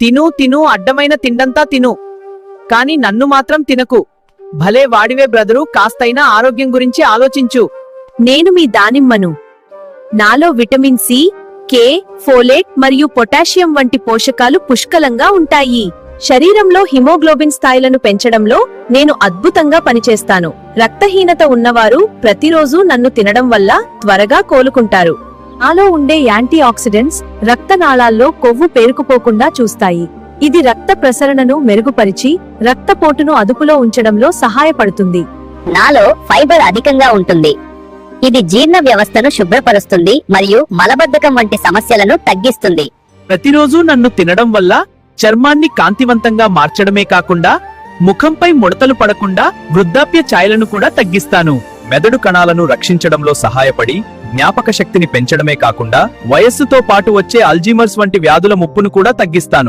తిను తిను, అడ్డమైన తిండంతా తిను, కాని నన్ను మాత్రం తినకు. భలే వాడివే బ్రదరు, కాస్తైనా ఆరోగ్యం గురించి ఆలోచించు. నేను మీ దానిమ్మను. నాలో విటమిన్ సి, కే, ఫోలేట్ మరియు పొటాషియం వంటి పోషకాలు పుష్కలంగా ఉంటాయి. శరీరంలో హిమోగ్లోబిన్ స్థాయిలను పెంచడంలో నేను అద్భుతంగా పనిచేస్తాను. రక్తహీనత ఉన్నవారు ప్రతిరోజు నన్ను తినడం వల్ల త్వరగా కోలుకుంటారు. నాలో ఉండే యాంటీ ఆక్సిడెంట్స్ రక్తనాళాల్లో కొవ్వు పేరుకుపోకుండా చూస్తాయి. ఇది రక్త ప్రసరణను మెరుగుపరిచి రక్తపోటును అదుపులో ఉంచడంలో సహాయపడుతుంది. నాలో ఫైబర్ అధికంగా ఉంటుంది. ఇది జీర్ణ వ్యవస్థను శుభ్రపరుస్తుంది మరియు మలబద్ధకం వంటి సమస్యలను తగ్గిస్తుంది. ప్రతిరోజు నన్ను తినడం వల్ల చర్మాన్ని కాంతివంతంగా మార్చడమే కాకుండా ముఖంపై ముడతలు పడకుండా వృద్ధాప్య ఛాయలను కూడా తగ్గిస్తాను. మెదడు కణాలను రక్షించడంలో సహాయపడి జ్ఞాపక శక్తిని పెంచడమే కాకుండా వయస్సుతో పాటు వచ్చే అల్జీమర్స్ వంటి వ్యాధుల ముప్పును కూడా తగ్గిస్తాను.